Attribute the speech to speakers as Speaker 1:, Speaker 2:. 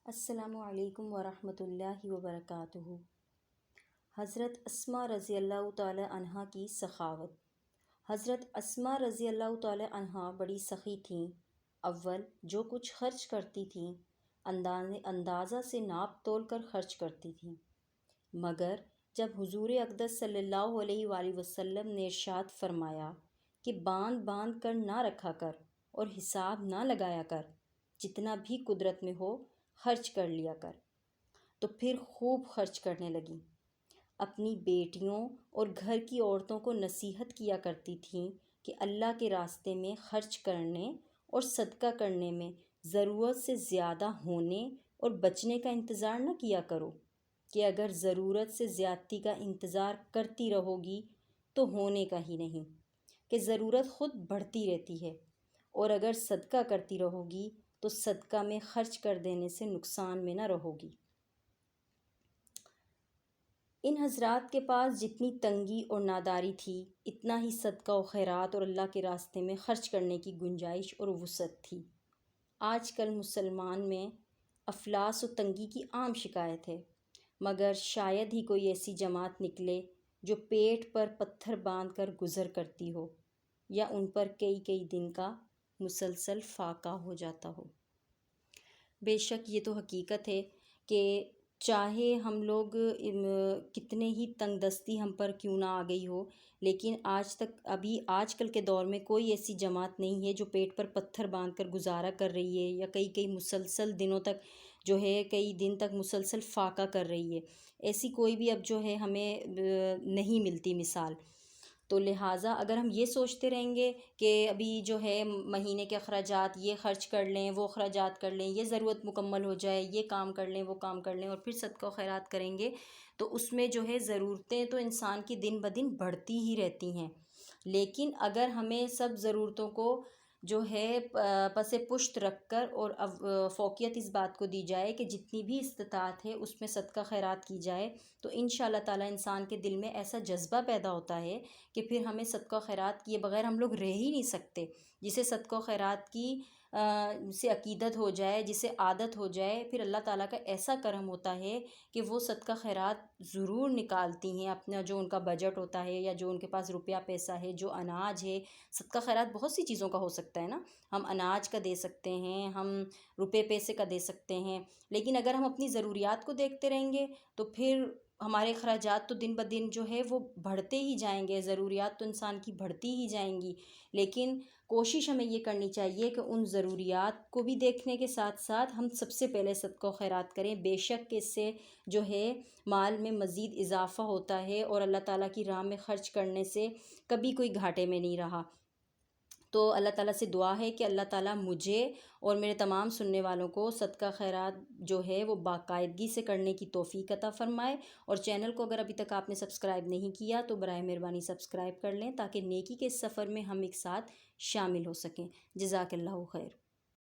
Speaker 1: السلام علیکم ورحمۃ اللہ وبرکاتہ۔ حضرت اسماء رضی اللہ تعالی عنہا کی سخاوت۔ حضرت اسماء رضی اللہ تعالی عنہا بڑی سخی تھیں۔ اول جو کچھ خرچ کرتی تھیں اندازہ سے ناپ تول کر خرچ کرتی تھیں، مگر جب حضور اقدس صلی اللہ علیہ وآلہ وسلم نے ارشاد فرمایا کہ باندھ باندھ کر نہ رکھا کر اور حساب نہ لگایا کر، جتنا بھی قدرت میں ہو خرچ کر لیا کر، تو پھر خوب خرچ کرنے لگیں۔ اپنی بیٹیوں اور گھر کی عورتوں کو نصیحت کیا کرتی تھیں کہ اللہ کے راستے میں خرچ کرنے اور صدقہ کرنے میں ضرورت سے زیادہ ہونے اور بچنے کا انتظار نہ کیا کرو، کہ اگر ضرورت سے زیادتی کا انتظار کرتی رہو گی تو ہونے کا ہی نہیں، کہ ضرورت خود بڑھتی رہتی ہے، اور اگر صدقہ کرتی رہو گی تو صدقہ میں خرچ کر دینے سے نقصان میں نہ رہو گی۔ ان حضرات کے پاس جتنی تنگی اور ناداری تھی، اتنا ہی صدقہ و خیرات اور اللہ کے راستے میں خرچ کرنے کی گنجائش اور وسعت تھی۔ آج کل مسلمان میں افلاس و تنگی کی عام شکایت ہے، مگر شاید ہی کوئی ایسی جماعت نکلے جو پیٹ پر پتھر باندھ کر گزر کرتی ہو، یا ان پر کئی کئی دن کا مسلسل فاقہ ہو جاتا ہو۔ بے شک یہ تو حقیقت ہے کہ چاہے ہم لوگ کتنے ہی تنگ دستی ہم پر کیوں نہ آ گئی ہو، لیکن آج کل کے دور میں کوئی ایسی جماعت نہیں ہے جو پیٹ پر پتھر باندھ کر گزارا کر رہی ہے، یا کئی مسلسل دنوں تک کئی دن تک مسلسل فاقہ کر رہی ہے۔ ایسی کوئی بھی اب ہمیں نہیں ملتی مثال۔ تو لہٰذا اگر ہم یہ سوچتے رہیں گے کہ ابھی مہینے کے اخراجات یہ خرچ کر لیں، وہ اخراجات کر لیں، یہ ضرورت مکمل ہو جائے، یہ کام کر لیں، وہ کام کر لیں، اور پھر صدقہ و خیرات کریں گے، تو اس میں ضرورتیں تو انسان کی دن بدن بڑھتی ہی رہتی ہیں۔ لیکن اگر ہمیں سب ضرورتوں کو پس پشت رکھ کر اور فوقیت اس بات کو دی جائے کہ جتنی بھی استطاعت ہے اس میں صدقہ خیرات کی جائے، تو انشاءاللہ تعالی انسان کے دل میں ایسا جذبہ پیدا ہوتا ہے کہ پھر ہمیں صدقہ خیرات کیے بغیر ہم لوگ رہ ہی نہیں سکتے۔ جسے صدقہ خیرات کی سے عقیدت ہو جائے، جسے عادت ہو جائے، پھر اللہ تعالیٰ کا ایسا کرم ہوتا ہے کہ وہ صدقہ خیرات ضرور نکالتی ہیں اپنا جو ان کا بجٹ ہوتا ہے، یا جو ان کے پاس روپیہ پیسہ ہے، جو اناج ہے۔ صدقہ خیرات بہت سی چیزوں کا ہو سکتا ہے نا، ہم اناج کا دے سکتے ہیں، ہم روپے پیسے کا دے سکتے ہیں، لیکن اگر ہم اپنی ضروریات کو دیکھتے رہیں گے تو پھر ہمارے اخراجات تو دن بدن وہ بڑھتے ہی جائیں گے، ضروریات تو انسان کی بڑھتی ہی جائیں گی۔ لیکن کوشش ہمیں یہ کرنی چاہیے کہ ان ضروریات کو بھی دیکھنے کے ساتھ ساتھ ہم سب سے پہلے صدقہ و خیرات کریں۔ بے شک کہ اس سے مال میں مزید اضافہ ہوتا ہے، اور اللہ تعالیٰ کی راہ میں خرچ کرنے سے کبھی کوئی گھاٹے میں نہیں رہا۔ تو اللہ تعالیٰ سے دعا ہے کہ اللہ تعالیٰ مجھے اور میرے تمام سننے والوں کو صدقہ خیرات وہ باقاعدگی سے کرنے کی توفیق عطا فرمائے۔ اور چینل کو اگر ابھی تک آپ نے سبسکرائب نہیں کیا تو برائے مہربانی سبسکرائب کر لیں، تاکہ نیکی کے سفر میں ہم ایک ساتھ شامل ہو سکیں۔ جزاک اللہ خیر۔